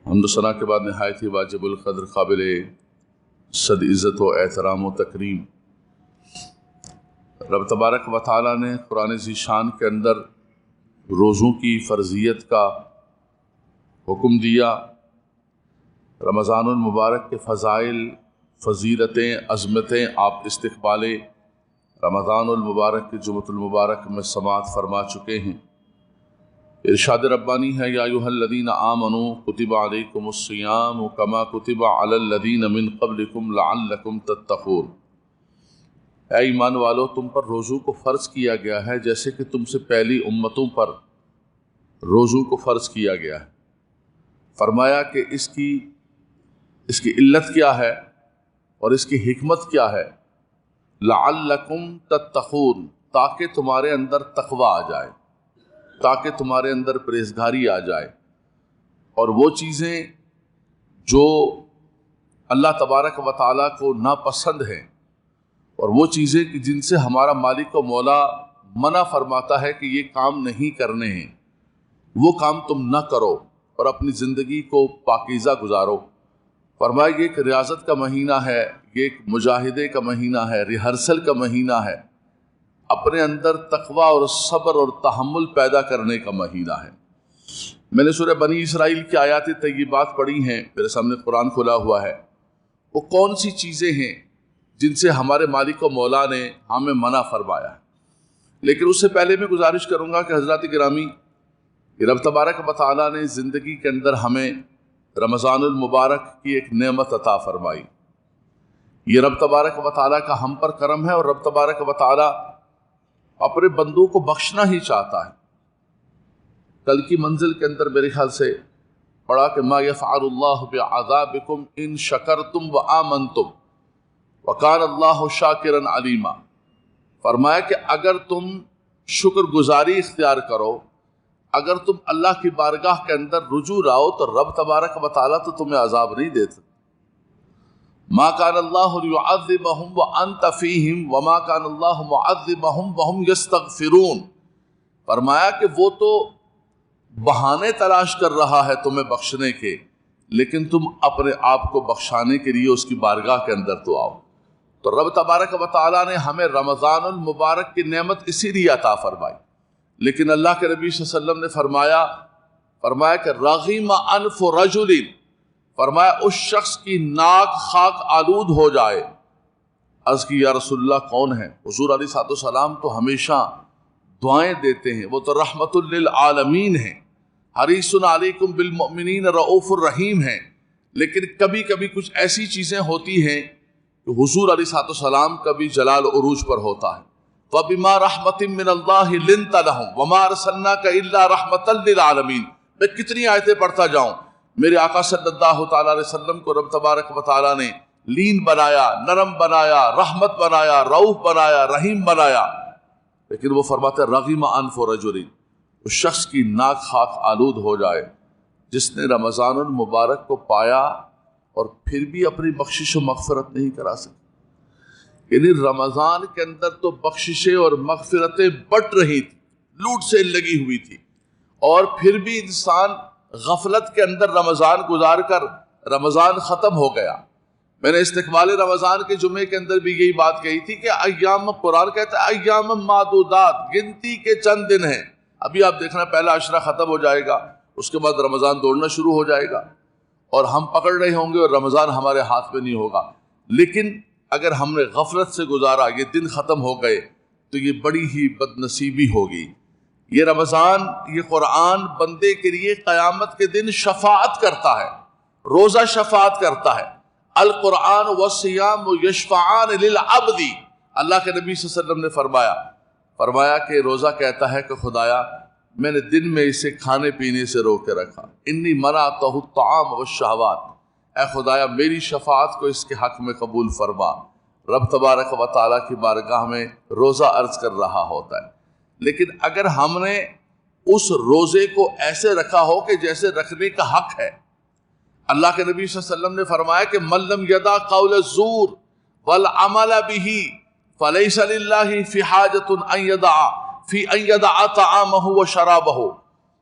حمد و ثنا کے بعد نہایت ہی واجب القدر قابل صد عزت و احترام و تکریم رب تبارک و تعالیٰ نے قرآن ذی شان کے اندر روزوں کی فرضیت کا حکم دیا۔ رمضان المبارک کے فضائل، فضیلتیں، عظمتیں آپ استقبال رمضان المبارک کے جمعۃ المبارک میں سماعت فرما چکے ہیں۔ ارشاد ربانی ہے، یا ایھا الذین آمنوا کتب علیکم الصیام کما کتب علی الذین من قبلکم لعلکم تتقون۔ اے ایمان والو، تم پر روزوں کو فرض کیا گیا ہے جیسے کہ تم سے پہلی امتوں پر روزوں کو فرض کیا گیا ہے۔ فرمایا کہ اس کی علت کیا ہے اور اس کی حکمت کیا ہے؟ لعلکم تتقون، تاکہ تمہارے اندر تقوی آ جائے، تاکہ تمہارے اندر پرہیزگاری آ جائے، اور وہ چیزیں جو اللہ تبارک و تعالیٰ کو ناپسند ہیں، اور وہ چیزیں جن سے ہمارا مالک و مولا منع فرماتا ہے کہ یہ کام نہیں کرنے ہیں، وہ کام تم نہ کرو اور اپنی زندگی کو پاکیزہ گزارو۔ فرمایا یہ ایک ریاضت کا مہینہ ہے، یہ ایک مجاہدے کا مہینہ ہے، ریہرسل کا مہینہ ہے، اپنے اندر تقوی اور صبر اور تحمل پیدا کرنے کا مہینہ ہے۔ میں نے سورہ بنی اسرائیل کی آیات طیبات پڑھی ہیں، میرے سامنے قرآن کھلا ہوا ہے۔ وہ کون سی چیزیں ہیں جن سے ہمارے مالک و مولا نے ہمیں منع فرمایا ہے؟ لیکن اس سے پہلے میں گزارش کروں گا کہ حضرات گرامی، رب تبارک و تعالیٰ نے زندگی کے اندر ہمیں رمضان المبارک کی ایک نعمت عطا فرمائی۔ یہ رب تبارک و تعالیٰ کا ہم پر کرم ہے، اور رب تبارک و تعالیٰ اپنے بندوں کو بخشنا ہی چاہتا ہے۔ کل کی منزل کے اندر میرے خیال سے پڑھا کہ ما یفعل اللہ بعذابکم ان شکرتم وآمنتم وکان اللہ شاکرا علیما۔ فرمایا کہ اگر تم شکر گزاری اختیار کرو، اگر تم اللہ کی بارگاہ کے اندر رجوع لاؤ، تو رب تبارک و تعالیٰ تو تمہیں عذاب نہیں دیتا۔ ما کان اللہ لیعذبہم وانت فیہم وما کان اللہ معذبہم وہم یستغفرون۔ فرمایا کہ وہ تو بہانے تلاش کر رہا ہے تمہیں بخشنے کے، لیکن تم اپنے آپ کو بخشانے کے لیے اس کی بارگاہ کے اندر تو آؤ۔ تو رب تبارک و تعالیٰ نے ہمیں رمضان المبارک کی نعمت اسی لیے عطا فرمائی، لیکن اللہ کے نبی صلی اللہ علیہ وسلم نے فرمایا کہ رغم انف رجل، فرمایا اس شخص کی ناک خاک آلود ہو جائے۔ عرض کی یا رسول اللہ کون ہے؟ حضور علیہ الصلوۃ والسلام تو ہمیشہ دعائیں دیتے ہیں، وہ تو رحمت للعالمین ہیں، حریص علیکم بالمؤمنین رؤوف الرحیم ہیں، لیکن کبھی کبھی کچھ ایسی چیزیں ہوتی ہیں کہ حضور علیہ الصلوۃ والسلام کبھی جلال عروج پر ہوتا ہے۔ وَبِمَا رَحْمَةٍ مِّنَ اللَّهِ لِنْتَ لَهُمْ وَمَا أَرْسَلْنَاكَ إِلَّا رَحْمَةً لِّلْعَالَمِينَ۔ میں کتنی آیتیں پڑھتا جاؤں، میرے آقا صلی اللہ تعالیٰ علیہ وسلم کو رب تبارک و تعالیٰ نے لین بنایا، نرم بنایا، رحمت بنایا، رؤوف بنایا، رحیم بنایا، لیکن وہ فرماتے ہیں رغم انف رجل، اس شخص کی ناک خاک آلود ہو جائے جس نے رمضان المبارک کو پایا اور پھر بھی اپنی بخشش و مغفرت نہیں کرا سکا۔ یعنی رمضان کے اندر تو بخششیں اور مغفرتیں بٹ رہی تھی، لوٹ سے لگی ہوئی تھی، اور پھر بھی انسان غفلت کے اندر رمضان گزار کر رمضان ختم ہو گیا۔ میں نے استقبال رمضان کے جمعے کے اندر بھی یہی بات کہی تھی کہ ایام، قرآن کہتا ہے ایام معدودات، گنتی کے چند دن ہیں۔ ابھی آپ دیکھنا پہلا عشرہ ختم ہو جائے گا، اس کے بعد رمضان دوڑنا شروع ہو جائے گا، اور ہم پکڑ رہے ہوں گے اور رمضان ہمارے ہاتھ میں نہیں ہوگا۔ لیکن اگر ہم نے غفلت سے گزارا، یہ دن ختم ہو گئے، تو یہ بڑی ہی بد نصیبی ہوگی۔ یہ رمضان، یہ قرآن بندے کے لیے قیامت کے دن شفاعت کرتا ہے، روزہ شفاعت کرتا ہے۔ القرآن والصیام یشفعان للعبد، اللہ کے نبی صلی اللہ علیہ وسلم نے فرمایا کہ روزہ کہتا ہے کہ خدایا میں نے دن میں اسے کھانے پینے سے روک کے رکھا، انی منعتہ الطعام والشہوات، اے خدایا میری شفاعت کو اس کے حق میں قبول فرما۔ رب تبارک و تعالیٰ کی بارگاہ میں روزہ عرض کر رہا ہوتا ہے، لیکن اگر ہم نے اس روزے کو ایسے رکھا ہو کہ جیسے رکھنے کا حق ہے، اللہ کے نبی صلی اللہ علیہ وسلم نے فرمایا کہ من لم یدع قول الزور والعمل به فلیس للہ فی حاجۃ ان یدع طعامہ وشرابہ۔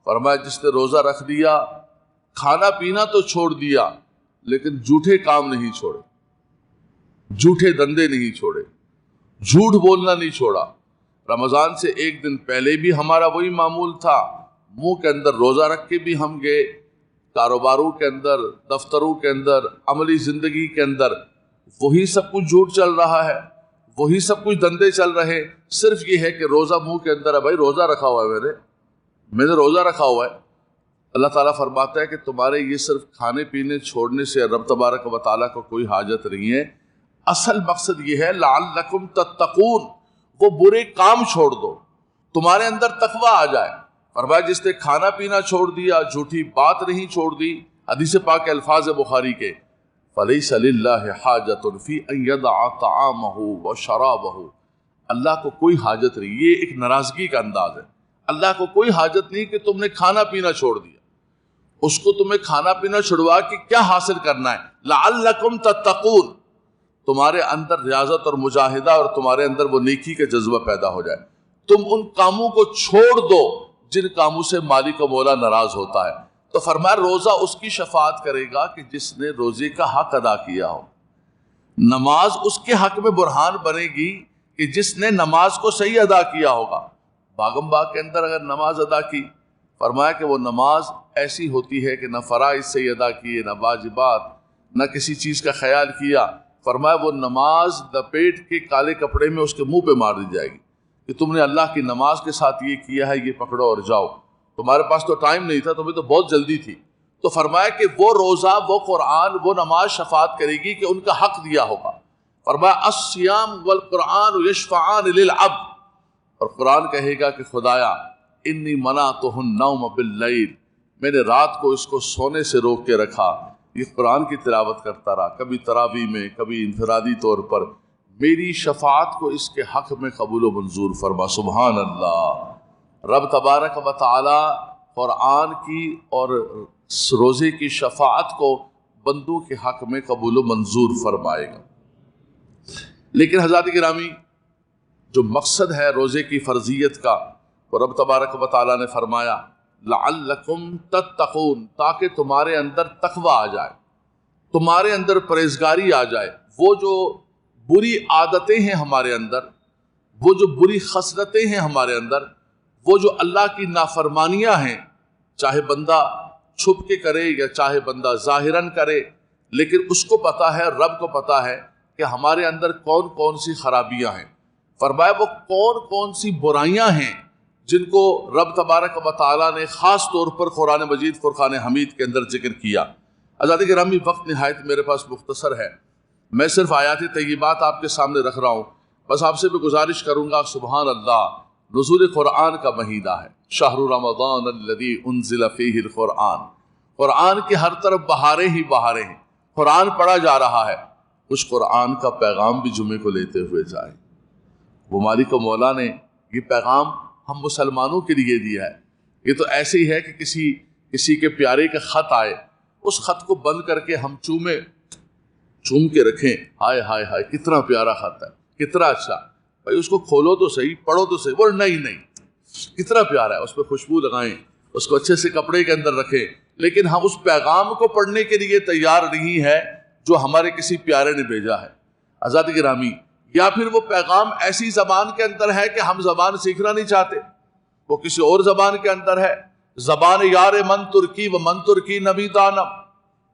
فرمایا جس نے روزہ رکھ دیا، کھانا پینا تو چھوڑ دیا لیکن جھوٹے کام نہیں چھوڑے، جھوٹے دندے نہیں چھوڑے، جھوٹ بولنا نہیں چھوڑا۔ رمضان سے ایک دن پہلے بھی ہمارا وہی معمول تھا، منہ کے اندر روزہ رکھ کے بھی ہم گئے، کاروباروں کے اندر، دفتروں کے اندر، عملی زندگی کے اندر وہی سب کچھ جھوٹ چل رہا ہے، وہی سب کچھ دندے چل رہے، صرف یہ ہے کہ روزہ منہ کے اندر ہے۔ بھائی روزہ رکھا ہوا ہے میں نے روزہ رکھا ہوا ہے۔ اللہ تعالیٰ فرماتا ہے کہ تمہارے یہ صرف کھانے پینے چھوڑنے سے رب تبارک و تعالیٰ کو کوئی حاجت نہیں ہے، اصل مقصد یہ ہے لعلکم تتقون، وہ برے کام چھوڑ دو، تمہارے اندر تقویٰ آ جائے۔ فرمایا جس نے کھانا پینا چھوڑ دیا، جھوٹی بات نہیں چھوڑ دی، حدیث پاک کے الفاظ بخاری کے فَلَيْسَ لِلَّهِ حَاجَةٌ فِي أَن يَدَعَ طَعَامَهُ وَشَرَابَهُ، اللہ کو کوئی حاجت نہیں، یہ ایک ناراضگی کا انداز ہے، اللہ کو کوئی حاجت نہیں کہ تم نے کھانا پینا چھوڑ دیا، اس کو تمہیں کھانا پینا چھڑوا کے کیا حاصل کرنا ہے؟ لعلکم تتقون، تمہارے اندر ریاضت اور مجاہدہ اور تمہارے اندر وہ نیکی کا جذبہ پیدا ہو جائے، تم ان کاموں کو چھوڑ دو جن کاموں سے مالک و مولا ناراض ہوتا ہے۔ تو فرمایا روزہ اس کی شفاعت کرے گا کہ جس نے روزے کا حق ادا کیا ہو، نماز اس کے حق میں برہان بنے گی کہ جس نے نماز کو صحیح ادا کیا ہوگا۔ باغم باغ کے اندر اگر نماز ادا کی، فرمایا کہ وہ نماز ایسی ہوتی ہے کہ نہ فرائض صحیح ادا کیے، نہ واجبات، نہ کسی چیز کا خیال کیا، فرمایا وہ نماز لپیٹ کے کالے کپڑے میں اس کے منہ پہ مار دی جائے گی کہ تم نے اللہ کی نماز کے ساتھ یہ کیا ہے، یہ پکڑو اور جاؤ، تمہارے پاس تو ٹائم نہیں تھا، تمہیں تو بہت جلدی تھی۔ تو فرمایا کہ وہ روزہ، وہ قرآن، وہ نماز شفاعت کرے گی کہ ان کا حق دیا ہوگا۔ فرمایا الصیام والقرآن یشفعان للعبد، اور قرآن کہے گا کہ خدایا انی منعتہ النوم باللیل، میں نے رات کو اس کو سونے سے روک کے رکھا، یہ قرآن کی تلاوت کرتا رہا، کبھی تراویح میں، کبھی انفرادی طور پر، میری شفاعت کو اس کے حق میں قبول و منظور فرما۔ سبحان اللہ، رب تبارک و تعالی قرآن کی اور روزے کی شفاعت کو بندوں کے حق میں قبول و منظور فرمائے گا۔ لیکن حضرات گرامی، جو مقصد ہے روزے کی فرضیت کا، وہ رب تبارک و تعالی نے فرمایا لعلکم تتقون، تاکہ تمہارے اندر تقویٰ آ جائے، تمہارے اندر پرہیزگاری آ جائے۔ وہ جو بری عادتیں ہیں ہمارے اندر، وہ جو بری خصلتیں ہیں ہمارے اندر، وہ جو اللہ کی نافرمانیاں ہیں، چاہے بندہ چھپ کے کرے یا چاہے بندہ ظاہراً کرے، لیکن اس کو پتا ہے، رب کو پتا ہے کہ ہمارے اندر کون کون سی خرابیاں ہیں۔ فرمایا وہ کون کون سی برائیاں ہیں جن کو رب تبارک و تعالیٰ نے خاص طور پر قرآن مجید فرقان حمید کے اندر ذکر کیا۔ حضرات گرامی، وقت نہایت میرے پاس مختصر ہے، میں صرف آیات طیبات آپ کے سامنے رکھ رہا ہوں، بس آپ سے بھی گزارش کروں گا۔ سبحان اللہ، نزول قرآن کا مہینہ ہے، شہر رمضان الذی انزل فیہ القرآن، قرآن کی ہر طرف بہاریں ہی بہاریں ہیں، قرآن پڑھا جا رہا ہے، اس قرآن کا پیغام بھی جمعے کو لیتے ہوئے جائیں۔ وہ مالک و مولا نے یہ پیغام ہم مسلمانوں کے لیے دیا ہے۔ یہ تو ایسے ہی ہے کہ کسی کے پیارے کا خط آئے، اس خط کو بند کر کے ہم چوم کے رکھیں، ہائے ہائے ہائے کتنا پیارا خط ہے، کتنا اچھا، بھائی اس کو کھولو تو صحیح، پڑھو تو صحیح، بول نہیں کتنا پیارا ہے، اس پہ خوشبو لگائیں، اس کو اچھے سے کپڑے کے اندر رکھیں، لیکن ہم اس پیغام کو پڑھنے کے لیے تیار نہیں ہے جو ہمارے کسی پیارے نے بھیجا ہے۔ حضرات گرامی، یا پھر وہ پیغام ایسی زبان کے اندر ہے کہ ہم زبان سیکھنا نہیں چاہتے، وہ کسی اور زبان کے اندر ہے۔ زبان یار من ترکی و من ترکی نبی دانم،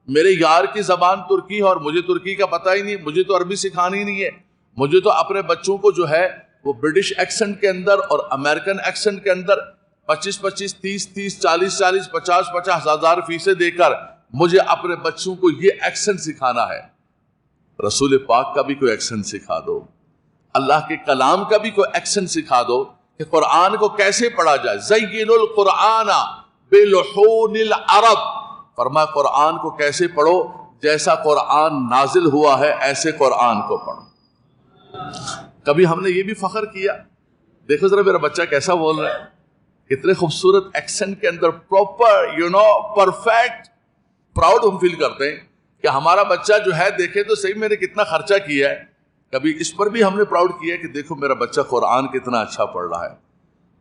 میرے یار کی زبان ترکی ہے اور مجھے ترکی کا پتہ ہی نہیں، مجھے تو عربی سکھانی نہیں ہے، مجھے تو اپنے بچوں کو جو ہے وہ برٹش ایکسنٹ کے اندر اور امریکن ایکسنٹ کے اندر 25 30 40 50 ہزار فیسیں دے کر مجھے اپنے بچوں کو یہ ایکسنٹ سکھانا ہے۔ رسول پاک کا بھی کوئی ایکسنٹ سکھا دو، اللہ کے کلام کا بھی کوئی ایکسنٹ سکھا دو کہ قرآن کو کیسے پڑھا جائے۔ زین القرآن بلحون العرب، فرمایا قرآن کو کیسے پڑھو، جیسا قرآن نازل ہوا ہے ایسے قرآن کو پڑھو۔ کبھی ہم نے یہ بھی فخر کیا، دیکھو ذرا میرا بچہ کیسا بول رہا ہے، کتنے خوبصورت ایکسنٹ کے اندر، پراپر پرفیکٹ، پراؤڈ ہم فیل کرتے ہیں کہ ہمارا بچہ جو ہے دیکھے تو صحیح میں نے کتنا خرچہ کیا ہے۔ کبھی اس پر بھی ہم نے پراؤڈ کیا کہ دیکھو میرا بچہ قرآن کتنا اچھا پڑھ رہا ہے،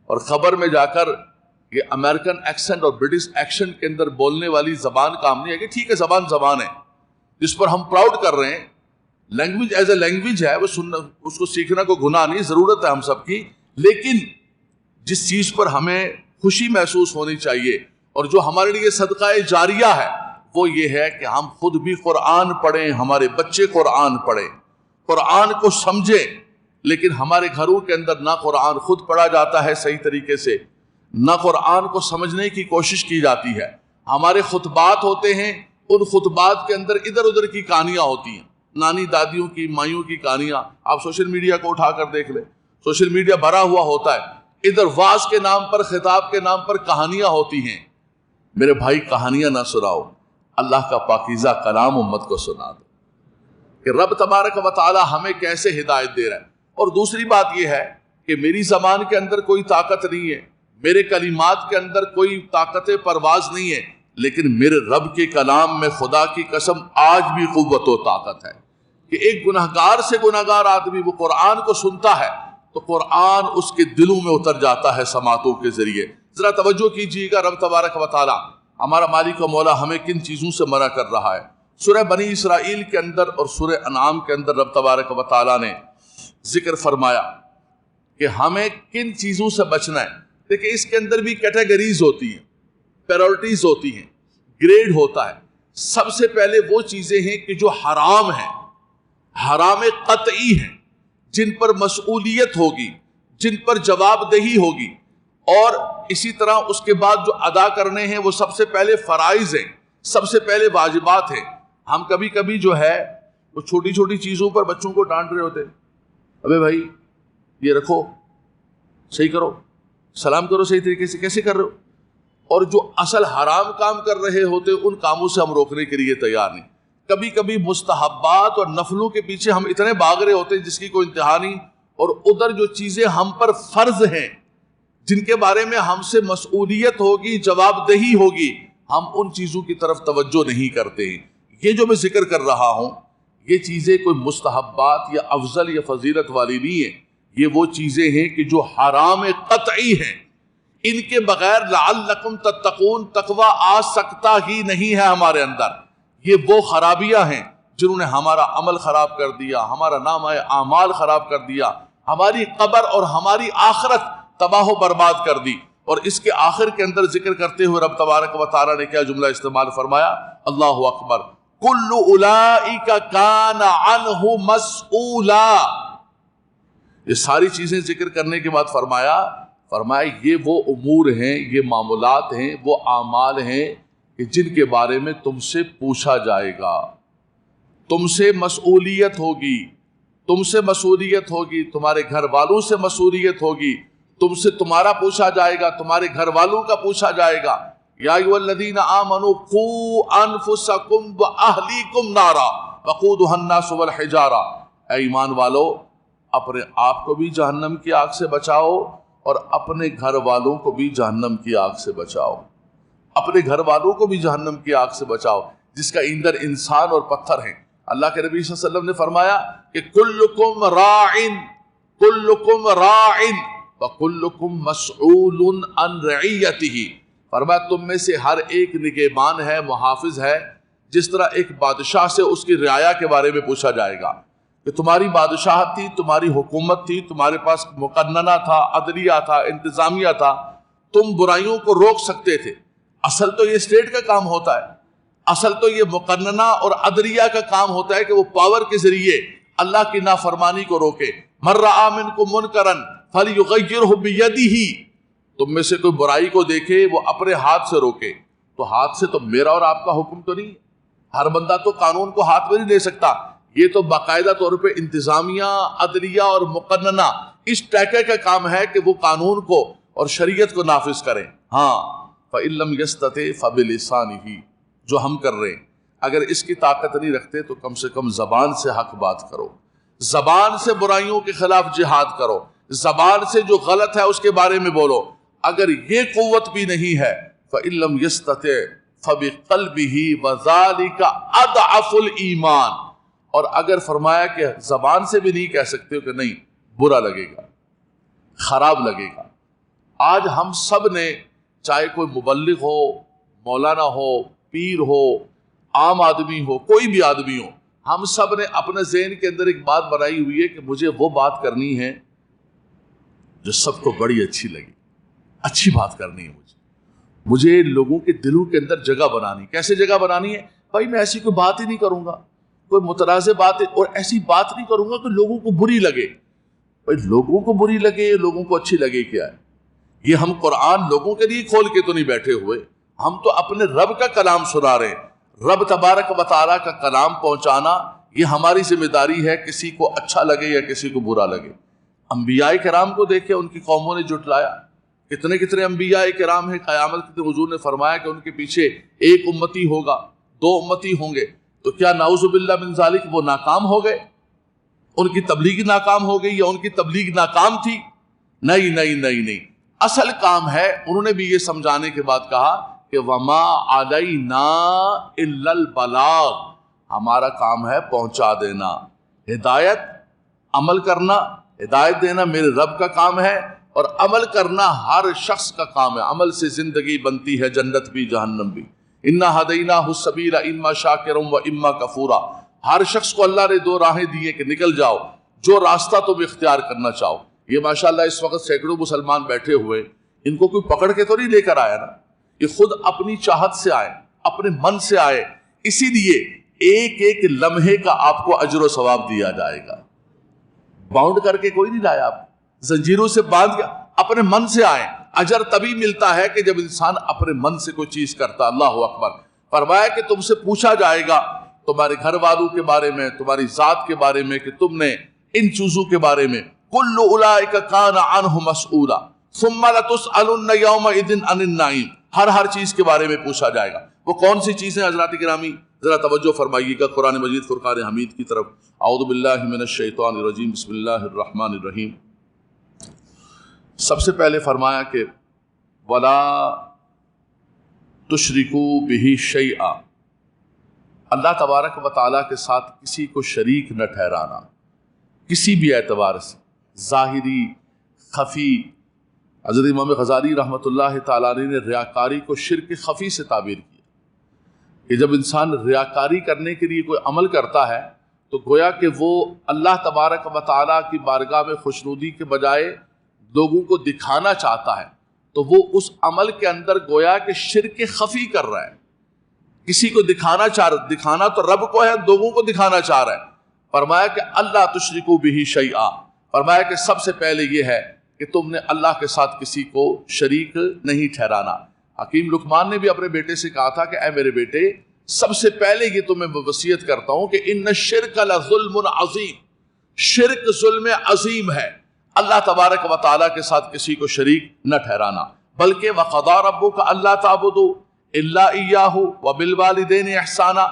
اور خبر میں جا کر یہ امریکن ایکسنٹ اور برٹش ایکسنٹ کے اندر بولنے والی زبان کام نہیں ہے کہ ٹھیک ہے زبان زبان ہے جس پر ہم پراؤڈ کر رہے ہیں، لینگویج ایز اے لینگویج ہے، وہ سننا اس کو سیکھنا کو گناہ نہیں، ضرورت ہے ہم سب کی، لیکن جس چیز پر ہمیں خوشی محسوس ہونی چاہیے اور جو ہمارے لیے صدقہ جاریہ ہے وہ یہ ہے کہ ہم خود بھی قرآن پڑھیں، ہمارے بچے قرآن پڑھیں، قرآن کو سمجھیں۔ لیکن ہمارے گھروں کے اندر نہ قرآن خود پڑھا جاتا ہے صحیح طریقے سے، نہ قرآن کو سمجھنے کی کوشش کی جاتی ہے۔ ہمارے خطبات ہوتے ہیں، ان خطبات کے اندر ادھر ادھر کی کہانیاں ہوتی ہیں، نانی دادیوں کی، مائیوں کی کہانیاں۔ آپ سوشل میڈیا کو اٹھا کر دیکھ لیں، سوشل میڈیا بھرا ہوا ہوتا ہے، ادھر واعظ کے نام پر، خطاب کے نام پر کہانیاں ہوتی ہیں۔ میرے بھائی کہانیاں نہ سناؤ، اللہ کا پاکیزہ کلام امت کو سنا دو کہ رب تبارک و تعالی ہمیں کیسے ہدایت دے رہا ہے۔ اور دوسری بات یہ ہے کہ میری زبان کے اندر کوئی طاقت نہیں ہے، میرے کلمات کے اندر کوئی طاقت پرواز نہیں ہے، لیکن میرے رب کے کلام میں خدا کی قسم آج بھی قوت و طاقت ہے کہ ایک گناہگار سے گناہگار آدمی وہ قرآن کو سنتا ہے تو قرآن اس کے دلوں میں اتر جاتا ہے سماعتوں کے ذریعے۔ ذرا توجہ کیجیے گا رب تبارک و تعالی ہمارا مالک و مولا ہمیں کن چیزوں سے منع کر رہا ہے۔ سورہ بنی اسرائیل کے اندر اور سورہ انعام کے اندر رب تبارک و تعالی نے ذکر فرمایا کہ ہمیں کن چیزوں سے بچنا ہے۔ دیکھیں اس کے اندر بھی کیٹیگریز ہوتی ہیں، پیرورٹیز ہوتی ہیں، گریڈ ہوتا ہے۔ سب سے پہلے وہ چیزیں ہیں کہ جو حرام ہیں، حرام قطعی ہیں، جن پر مسئولیت ہوگی، جن پر جواب دہی ہوگی، اور اسی طرح اس کے بعد جو ادا کرنے ہیں وہ سب سے پہلے فرائض ہیں، سب سے پہلے واجبات ہیں۔ ہم کبھی کبھی جو ہے وہ چھوٹی چھوٹی چیزوں پر بچوں کو ڈانٹ رہے ہوتے ہیں، ابے بھائی یہ رکھو، صحیح کرو، سلام کرو صحیح طریقے سے، کیسے کر رہے ہو؟ اور جو اصل حرام کام کر رہے ہوتے ان کاموں سے ہم روکنے کے لیے تیار نہیں۔ کبھی کبھی مستحبات اور نفلوں کے پیچھے ہم اتنے بھاگ رہے ہوتے ہیں جس کی کوئی انتہا نہیں، اور ادھر جو چیزیں ہم پر فرض ہیں، جن کے بارے میں ہم سے مسئولیت ہوگی، جواب دہی ہوگی، ہم ان چیزوں کی طرف توجہ نہیں کرتے ہیں۔ یہ جو میں ذکر کر رہا ہوں یہ چیزیں کوئی مستحبات یا افضل یا فضیلت والی نہیں ہے، یہ وہ چیزیں ہیں کہ جو حرام قطعی ہیں، ان کے بغیر لعلکم تتقون تقوی آ سکتا ہی نہیں ہے ہمارے اندر۔ یہ وہ خرابیاں ہیں جنہوں نے ہمارا عمل خراب کر دیا، ہمارا نامہ اعمال خراب کر دیا، ہماری قبر اور ہماری آخرت تباہ و برباد کر دی۔ اور اس کے آخر کے اندر ذکر کرتے ہوئے رب تبارک و تعالی نے کیا جملہ استعمال فرمایا؟ اللہ اکبر، کل اولئک کان عنہ مسئولا۔ یہ ساری چیزیں ذکر کرنے کے بعد فرمایا یہ وہ امور ہیں، یہ معاملات ہیں، وہ اعمال ہیں کہ جن کے بارے میں تم سے پوچھا جائے گا، تم سے مسئولیت ہوگی، تم سے مسئولیت ہوگی، تمہارے گھر والوں سے مسئولیت ہوگی، تم سے تمہارا پوچھا جائے گا، تمہارے گھر والوں کا پوچھا جائے گا۔ یا ایھا الذین آمنوا قوا انفسکم واہلیکم نارا وقودھا الناس والحجارہ، اے ایمان والو اپنے آپ کو بھی جہنم کی آگ سے بچاؤ اور اپنے گھر والوں کو بھی جہنم کی آگ سے بچاؤ، اپنے گھر والوں کو بھی جہنم کی آگ سے بچاؤ جس کا ایندھن انسان اور پتھر ہیں۔ اللہ کے نبی صلی اللہ علیہ وسلم نے فرمایا کہ کلکم راعٍ، کلکم راعٍ وکلکم مسئول عن رعیتہ، فرمایا تم میں سے ہر ایک نگہبان ہے، محافظ ہے، جس طرح ایک بادشاہ سے اس کی رعایا کے بارے میں پوچھا جائے گا کہ تمہاری بادشاہت تھی، تمہاری حکومت تھی، تمہارے پاس مقننہ تھا، عدلیہ تھا، انتظامیہ تھا، تم برائیوں کو روک سکتے تھے۔ اصل تو یہ اسٹیٹ کا کام ہوتا ہے، اصل تو یہ مقننہ اور عدلیہ کا کام ہوتا ہے کہ وہ پاور کے ذریعے اللہ کی نافرمانی کو روکے۔ من رأى منکم منکرا فلیغیرہ بیدہ، تم میں سے کوئی برائی کو دیکھے وہ اپنے ہاتھ سے روکے۔ تو ہاتھ سے تو میرا اور آپ کا حکم تو نہیں، ہر بندہ تو قانون کو ہاتھ میں نہیں لے سکتا، یہ تو باقاعدہ طور پہ انتظامیہ، عدلیہ اور مقننہ اس ٹیکے کا کام ہے کہ وہ قانون کو اور شریعت کو نافذ کریں۔ ہاں فَإِن لَّمْ يَسْتَطِعْ فَبِلِسَانِهِ، جو ہم کر رہے ہیں، اگر اس کی طاقت نہیں رکھتے تو کم سے کم زبان سے حق بات کرو، زبان سے برائیوں کے خلاف جہاد کرو، زبان سے جو غلط ہے اس کے بارے میں بولو۔ اگر یہ قوت بھی نہیں ہے فَإِن لَّمْ يَسْتَطِعْ فَبِقَلْبِهِ وَذَلِكَ أَضْعَفُ الْإِيمَانِ، اور اگر فرمایا کہ زبان سے بھی نہیں کہہ سکتے ہو کہ نہیں، برا لگے گا، خراب لگے گا۔ آج ہم سب نے چاہے کوئی مبلغ ہو، مولانا ہو، پیر ہو، عام آدمی ہو، کوئی بھی آدمی ہو، ہم سب نے اپنے ذہن کے اندر ایک بات بنائی ہوئی ہے کہ مجھے وہ بات کرنی ہے جو سب کو بڑی اچھی لگی، اچھی بات کرنی ہے مجھے لوگوں کے دلوں کے اندر جگہ بنانی۔ کیسے جگہ بنانی ہے؟ بھائی میں ایسی کوئی بات ہی نہیں کروں گا، کوئی متنازع بات اور ایسی بات نہیں کروں گا کہ لوگوں کو بری لگے۔ بھائی لوگوں کو بری لگے، لوگوں کو اچھی لگے کیا ہے؟ یہ ہم قرآن لوگوں کے لیے کھول کے تو نہیں بیٹھے ہوئے، ہم تو اپنے رب کا کلام سنا رہے ہیں۔ رب تبارک و تعالیٰ کا کلام پہنچانا یہ ہماری ذمہ داری ہے، کسی کو اچھا لگے یا کسی کو برا لگے۔ انبیاء کرام کو دیکھیں، ان کی قوموں نے جھٹلایا، کتنے کتنے انبیاء کرام ہیں، قیامت کے دن حضور نے فرمایا کہ ان کے پیچھے ایک امتی ہوگا، 2 امتی ہوں گے، تو کیا نعوذ باللہ من ذالک وہ ناکام ہو گئے؟ ان کی تبلیغ ناکام ہو گئی یا ان کی تبلیغ ناکام تھی؟ نہیں نہیں نہیں نہیں، اصل کام ہے، انہوں نے بھی یہ سمجھانے کے بعد کہا کہ وما علینا الا البلاغ، ہمارا کام ہے پہنچا دینا، ہدایت عمل کرنا، ہدایت دینا میرے رب کا کام ہے، اور عمل کرنا ہر شخص کا کام ہے۔ عمل سے زندگی بنتی ہے، جنت بھی جہنم بھی۔ انا ہدیناہ السبیل اما شاکرا و اما کفورا، ہر شخص کو اللہ نے 2 راہیں دی ہیں کہ نکل جاؤ، جو راستہ تم اختیار کرنا چاہو۔ یہ ماشاءاللہ اس وقت سینکڑوں مسلمان بیٹھے ہوئے، ان کو کوئی پکڑ کے تو نہیں لے کر آیا نا، یہ خود اپنی چاہت سے آئے، اپنے من سے آئے، اسی لیے ایک ایک لمحے کا آپ کو اجر و ثواب دیا جائے گا۔ باؤنڈ کر کے کوئی نہیں لایا، آپ زنجیروں سے باندھ کے اپنے من سے آئے۔ اجر تبھی ملتا ہے کہ جب انسان اپنے من سے کوئی چیز کرتا۔ اللہ اکبر۔ فرمایا کہ تم سے پوچھا جائے گا تمہارے گھر والوں کے بارے میں، تمہاری ذات کے بارے میں، کہ تم نے ان چیزوں کے بارے میں، کل اولئک کان عنہ مسئولا ثم لتسألن یومئذ عن النعیم، ہر چیز کے بارے میں پوچھا جائے گا۔ وہ کون سی چیزیں حضرات گرامی؟ ذرا توجہ فرمائیے گا قرآن مجید فرقان حمید کی طرف۔ اعوذ باللہ من الشیطان الرجیم، بسم اللہ الرحمن الرحیم۔ سب سے پہلے فرمایا کہ وَلَا تُشْرِكُوا بِهِ شَيْئًا، اللہ تبارک و تعالیٰ کے ساتھ کسی کو شریک نہ ٹھہرانا، کسی بھی اعتبار سے، ظاہری، خفی۔ حضرت امام غزالی رحمۃ اللہ تعالیٰ نے ریاکاری کو شرک خفی سے تعبیر کیا کہ جب انسان ریاکاری کرنے کے لیے کوئی عمل کرتا ہے تو گویا کہ وہ اللہ تبارک و تعالیٰ کی بارگاہ میں خوشنودی کے بجائے لوگوں کو دکھانا چاہتا ہے، تو وہ اس عمل کے اندر گویا کہ شرک خفی کر رہا ہے، کسی کو دکھانا تو رب کو ہے، لوگوں کو دکھانا چاہ رہا ہے۔ فرمایا کہ اللہ تشرکوا بہ شیئا، فرمایا کہ سب سے پہلے یہ ہے کہ تم نے اللہ کے ساتھ کسی کو شریک نہیں ٹھہرانا۔ حکیم لقمان نے بھی اپنے بیٹے سے کہا تھا کہ اے میرے بیٹے، سب سے پہلے یہ تمہیں وصیت کرتا ہوں کہ ان الشرک لظلم عظیم، شرک ظلم عظیم ہے، اللہ تبارک و تعالیٰ کے ساتھ کسی کو شریک نہ ٹھہرانا۔ بلکہ وقضى ربک الا تعبدوا الا ایاہ وبالوالدین احسانا،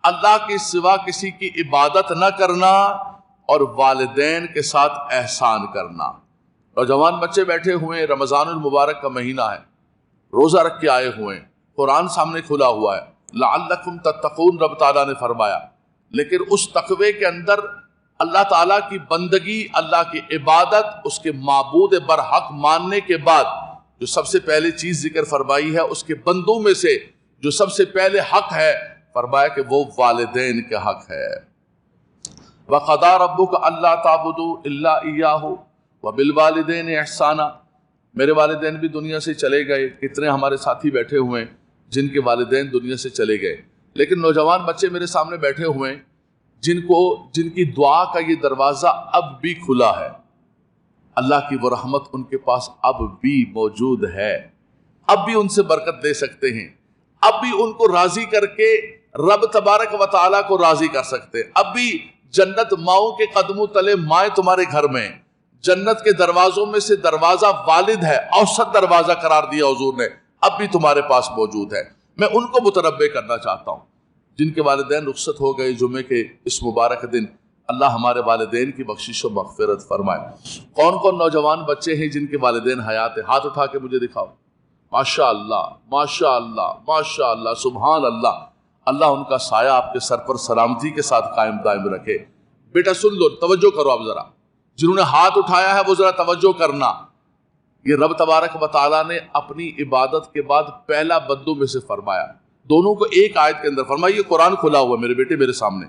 اللہ کے سوا کسی کی عبادت نہ کرنا اور والدین کے ساتھ احسان کرنا۔ نوجوان بچے بیٹھے ہوئے ہیں، رمضان المبارک کا مہینہ ہے، روزہ رکھ کے آئے ہوئے ہیں، قرآن سامنے کھلا ہوا ہے، لعلکم تتقون رب تعالیٰ نے فرمایا، لیکن اس تقوی کے اندر اللہ تعالیٰ کی بندگی، اللہ کی عبادت، اس کے معبود برحق ماننے کے بعد جو سب سے پہلے چیز ذکر فرمائی ہے، اس کے بندوں میں سے جو سب سے پہلے حق ہے، فرمایا کہ وہ والدین کے حق ہے۔ وَقَضَىٰ رَبُّكَ أَلَّا تَعْبُدُوا إِلَّا إِيَّاهُ وَبِالْوَالِدَيْنِ إِحْسَانًا۔ میرے والدین بھی دنیا سے چلے گئے، کتنے ہمارے ساتھی بیٹھے ہوئے ہیں جن کے والدین دنیا سے چلے گئے، لیکن نوجوان بچے میرے سامنے بیٹھے ہوئے ہیں جن کی دعا کا یہ دروازہ اب بھی کھلا ہے، اللہ کی وہ رحمت ان کے پاس اب بھی موجود ہے، اب بھی ان سے برکت دے سکتے ہیں، اب بھی ان کو راضی کر کے رب تبارک و تعالیٰ کو راضی کر سکتے ہیں۔ اب بھی جنت ماؤں کے قدموں تلے مائیں تمہارے گھر میں، جنت کے دروازوں میں سے دروازہ والد ہے، اوسط دروازہ قرار دیا حضور نے، اب بھی تمہارے پاس موجود ہے۔ میں ان کو متنبہ کرنا چاہتا ہوں جن کے والدین رخصت ہو گئے جمعے کے اس مبارک دن، اللہ ہمارے والدین کی بخشش و مغفرت فرمائے۔ کون کون نوجوان بچے ہیں جن کے والدین حیات ہیں؟ ہاتھ اٹھا کے مجھے دکھاؤ۔ ماشاء اللہ، ماشاء اللہ، ماشاء اللہ، سبحان اللہ۔ اللہ ان کا سایہ آپ کے سر پر سلامتی کے ساتھ قائم دائم رکھے۔ بیٹا سن لو، توجہ کرو آپ ذرا، جنہوں نے ہاتھ اٹھایا ہے وہ ذرا توجہ کرنا۔ یہ رب تبارک و تعالیٰ نے اپنی عبادت کے بعد پہلا بندوں میں سے فرمایا، دونوں کو ایک آیت کے اندر فرمایا۔ یہ قرآن کھلا ہوا میرے بیٹے میرے سامنے،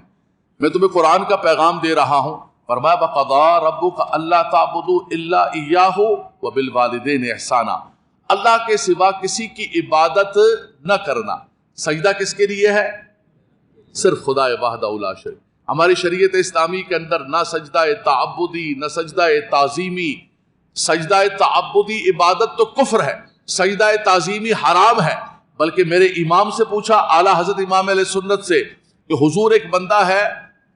میں تمہیں قرآن کا پیغام دے رہا ہوں۔ فرمایا وَقَضَىٰ رَبُّكَ أَلَّا تَعْبُدُوا إِلَّا إِيَّاهُ وَبِالْوَالِدَيْنِ إِحْسَانًا، اللہ کے سوا کسی کی عبادت نہ کرنا۔ سجدہ کس کے لیے ہے؟ صرف خدا وحدہ لا شریک۔ ہماری شریعت اسلامی کے اندر نہ سجدہ تعبدی نہ سجدہ تعظیمی، سجدہ تعبدی عبادت تو کفر ہے، سجدہ تعظیمی حرام ہے۔ بلکہ میرے امام سے پوچھا، اعلیٰ حضرت امام علیہ سنت سے، کہ حضور ایک بندہ ہے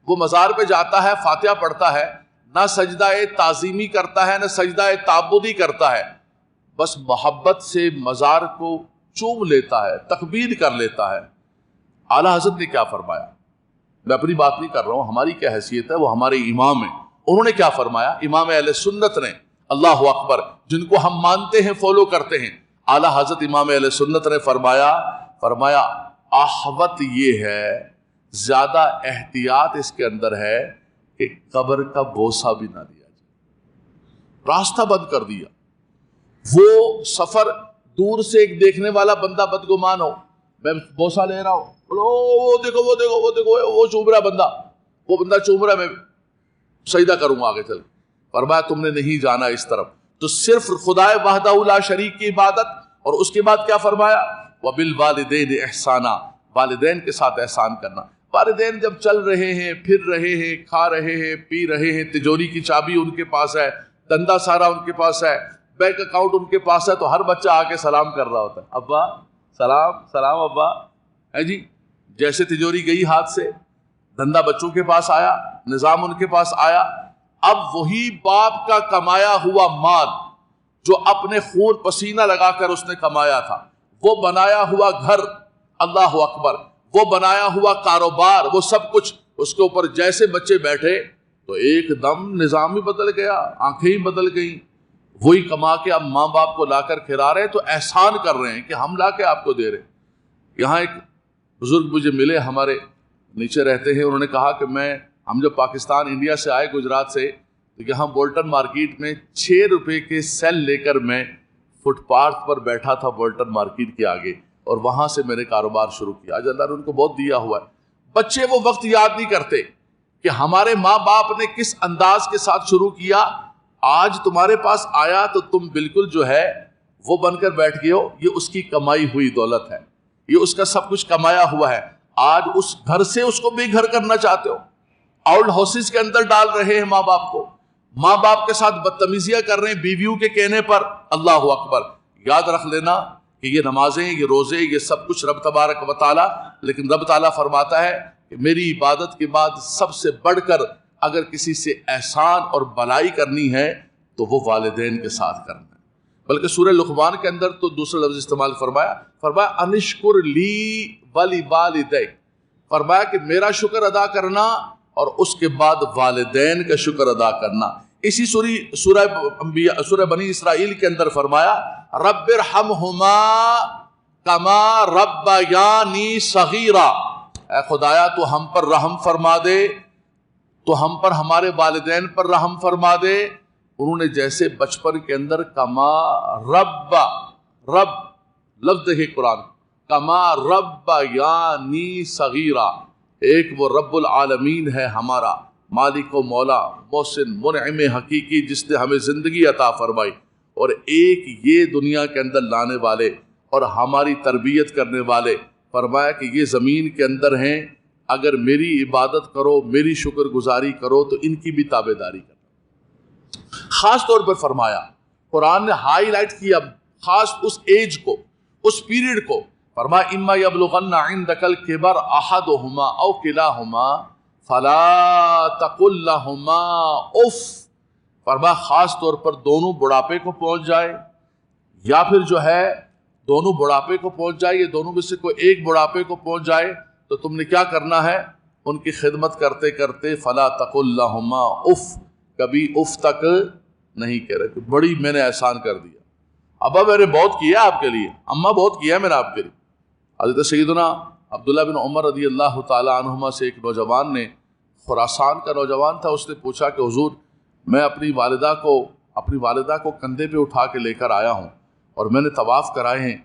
وہ مزار پہ جاتا ہے، فاتحہ پڑھتا ہے، نہ سجدہ تعظیمی کرتا ہے نہ سجدہ تعبدی کرتا ہے، بس محبت سے مزار کو چوم لیتا ہے، تکبیر کر لیتا ہے۔ اعلیٰ حضرت نے کیا فرمایا؟ میں اپنی بات نہیں کر رہا ہوں، ہماری کیا حیثیت ہے، وہ ہمارے امام ہیں، انہوں نے کیا فرمایا؟ امام اہل سنت نے، اللہ اکبر، جن کو ہم مانتے ہیں فالو کرتے ہیں، اعلیٰ حضرت امام اہل سنت نے فرمایا احوط یہ ہے، زیادہ احتیاط اس کے اندر ہے کہ قبر کا بوسہ بھی نہ دیا جائے۔ راستہ بند کر دیا، وہ سفر دور سے ایک دیکھنے والا بندہ بدگمان ہو، میں بوسہ لے رہا ہوں، وہ دیکھو وہ چوم رہا بندہ، وہ بندہ چوم رہا، میں سجدہ کروں آگے چل۔ فرمایا تم نے نہیں جانا اس طرف، تو صرف خدا وحدہ لا شریک کی عبادت، اور اس کے بعد کیا فرمایا؟ وَبِالْوَالِدَيْنِ إِحْسَانًا، والدین کے ساتھ احسان کرنا۔ والدین جب چل رہے ہیں، پھر رہے ہیں، کھا رہے ہیں، پی رہے ہیں، تجوری کی چابی ان کے پاس ہے، دندہ سارا ان کے پاس ہے، بینک اکاؤنٹ ان کے پاس ہے، تو ہر بچہ آ کے سلام کر رہا ہوتا ہے، ابا سلام ابا، ہے جی۔ جیسے تجوری گئی ہاتھ سے، دھندا بچوں کے پاس آیا، نظام ان کے پاس آیا، اب وہی باپ کا کمایا ہوا مال جو اپنے خون پسینہ لگا کر اس نے کمایا تھا، وہ بنایا ہوا گھر، اللہ اکبر، وہ بنایا ہوا کاروبار، وہ سب کچھ اس کے اوپر جیسے بچے بیٹھے تو ایک دم نظام ہی بدل گیا، آنکھیں ہی بدل گئیں۔ وہی کما کے اب ماں باپ کو لا کر کھلا رہے ہیں، تو احسان کر رہے ہیں کہ ہم لا کے آپ کو دے رہے ہیں۔ یہاں ایک بزرگ مجھے ملے، ہمارے نیچے رہتے ہیں، انہوں نے کہا کہ ہم جب پاکستان انڈیا سے آئے گجرات سے، تو یہاں بولٹن مارکیٹ میں 6 روپے کے سیل لے کر میں فٹ پاتھ پر بیٹھا تھا بولٹن مارکیٹ کے آگے، اور وہاں سے میں نے کاروبار شروع کیا۔ آج اللہ نے ان کو بہت دیا ہوا ہے۔ بچے وہ وقت یاد نہیں کرتے کہ ہمارے ماں باپ نے کس انداز کے ساتھ شروع کیا، آج تمہارے پاس آیا تو تم بالکل جو ہے وہ بن کر بیٹھ گئے ہو۔ یہ اس کی کمائی ہوئی دولت ہے، یہ اس کا سب کچھ کمایا ہوا ہے۔ آج اس گھر سے اس کو بے گھر کرنا چاہتے ہو، آؤٹ ہاؤسز کے اندر ڈال رہے ہیں ماں باپ کو، ماں باپ کے ساتھ بدتمیزیاں کر رہے ہیں بیویوں کے کہنے پر، اللہ اکبر۔ یاد رکھ لینا کہ یہ نمازیں، یہ روزے، یہ سب کچھ رب تبارک و تعالیٰ، لیکن رب تعالیٰ فرماتا ہے کہ میری عبادت کے بعد سب سے بڑھ کر اگر کسی سے احسان اور بلائی کرنی ہے تو وہ والدین کے ساتھ کرنا ہے۔ بلکہ سورہ لقمان کے اندر تو دوسرا لفظ استعمال فرمایا انشکر لی ولوالدیک، فرمایا کہ میرا شکر ادا کرنا اور اس کے بعد والدین کا شکر ادا کرنا۔ اسی سورہ بنی اسرائیل کے اندر فرمایا رب ارحمہما کما ربیانی صغیرا، اے خدایا تو ہم پر رحم فرما دے، تو ہم پر ہمارے والدین پر رحم فرما دے، انہوں نے جیسے بچپن کے اندر کما رب لفظ ہے قرآن، کما رب یعنی صغیرہ، ایک وہ رب العالمین ہے ہمارا مالک و مولا محسن منعم حقیقی جس نے ہمیں زندگی عطا فرمائی، اور ایک یہ دنیا کے اندر لانے والے اور ہماری تربیت کرنے والے، فرمایا کہ یہ زمین کے اندر ہیں، اگر میری عبادت کرو، میری شکر گزاری کرو تو ان کی بھی تابع داری کرو۔ خاص طور پر فرمایا، قرآن نے ہائی لائٹ کیا خاص اس ایج کو، اس پیریڈ کو، فرمایا اما یبلغن عندک الکبر احدہما او کلاہما فلا تقل لہما اف، فرمایا خاص طور پر دونوں بڑھاپے کو پہنچ جائے، یا پھر جو ہے دونوں بڑھاپے کو پہنچ جائے، یہ دونوں میں سے کوئی ایک بڑھاپے کو پہنچ جائے، تو تم نے کیا کرنا ہے؟ ان کی خدمت کرتے کرتے فلا تقل لہما اف، کبھی اف تک نہیں کہہ رہے کہ بڑی میں نے احسان کر دیا، ابا میں نے بہت کیا آپ کے لیے، اماں بہت کیا میں نے آپ کے لیے۔ حضرت سیدنا عبداللہ بن عمر رضی اللہ تعالی عنہما سے ایک نوجوان نے، خراسان کا نوجوان تھا، اس نے پوچھا کہ حضور میں اپنی والدہ کو اپنی والدہ کو کندھے پہ اٹھا کے لے کر آیا ہوں اور میں نے طواف کرائے ہیں،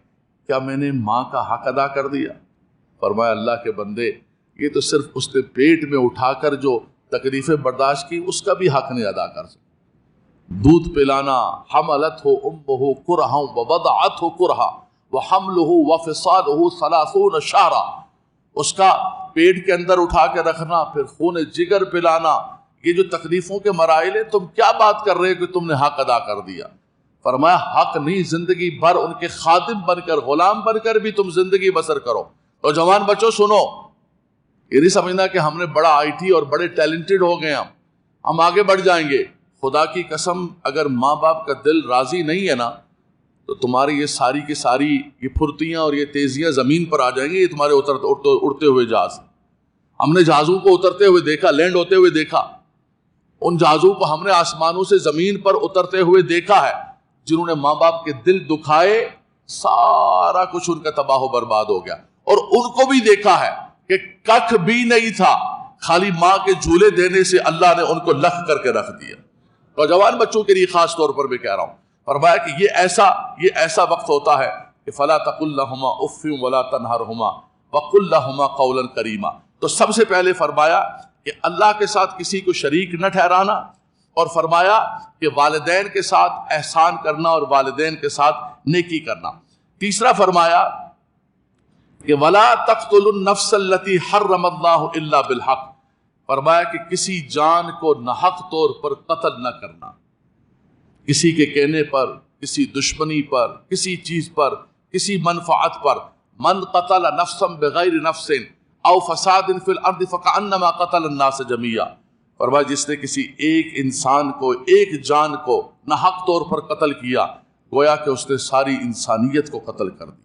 کیا میں نے ماں کا حق ادا کر دیا؟ فرمایا اللہ کے بندے، یہ تو صرف اس نے پیٹ میں اٹھا کر جو تکلیفیں برداشت کی اس کا بھی حق نہیں ادا کر سکتا۔ دودھ پلانا، حملتہ امہ کرہا ووضعتہ کرہا وحملہ وفصالہ 30 شہرا، اس کا پیٹ کے اندر اٹھا کے رکھنا، پھر خون جگر پلانا، یہ جو تکلیفوں کے مراحل ہیں، تم کیا بات کر رہے ہو کہ تم نے حق ادا کر دیا؟ فرمایا حق نہیں، زندگی بھر ان کے خادم بن کر، غلام بن کر بھی تم زندگی بسر کرو۔ تو جوان بچوں سنو، یہ نہیں سمجھنا کہ ہم نے بڑا آئی ٹی اور بڑے ٹیلنٹڈ ہو گئے، ہم آگے بڑھ جائیں گے۔ خدا کی قسم اگر ماں باپ کا دل راضی نہیں ہے نا تو تمہاری یہ ساری کی ساری یہ پھرتیاں اور یہ تیزیاں زمین پر آ جائیں گی۔ یہ تمہارے اڑتے ہوئے جہاز، ہم نے جہازوں کو اترتے ہوئے دیکھا، لینڈ ہوتے ہوئے دیکھا، ان جہازوں کو ہم نے آسمانوں سے زمین پر اترتے ہوئے دیکھا ہے۔ جنہوں نے ماں باپ کے دل دکھائے، سارا کچھ ان کا تباہ و برباد ہو گیا۔ اور ان کو بھی دیکھا ہے کہ ککھ بھی نہیں تھا، خالی ماں کے جھولے دینے سے اللہ نے ان کو لکھ کر کے رکھ دیا۔ نوجوان بچوں کے لیے خاص طور پر میں کہہ رہا ہوں، فرمایا کہ یہ ایسا وقت ہوتا ہے کہ فلا تقل لہما اف ولا تنہرہما وقل لہما قولا کریما۔ تو سب سے پہلے فرمایا کہ اللہ کے ساتھ کسی کو شریک نہ ٹھہرانا، اور فرمایا کہ والدین کے ساتھ احسان کرنا اور والدین کے ساتھ نیکی کرنا۔ تیسرا فرمایا کہ ولا تقتلوا النفس التي حرم اللہ الا بالحق، فرمایا کہ کسی جان کو ناحق طور پر قتل نہ کرنا، کسی کے کہنے پر، کسی دشمنی پر، کسی چیز پر، کسی منفعت پر۔ من قتل نفسا بغیر نفس او فساد فی الارض فکأنما قتل الناس جميعا، فرمایا جس نے کسی ایک انسان کو، ایک جان کو ناحق طور پر قتل کیا، گویا کہ اس نے ساری انسانیت کو قتل کر دیا۔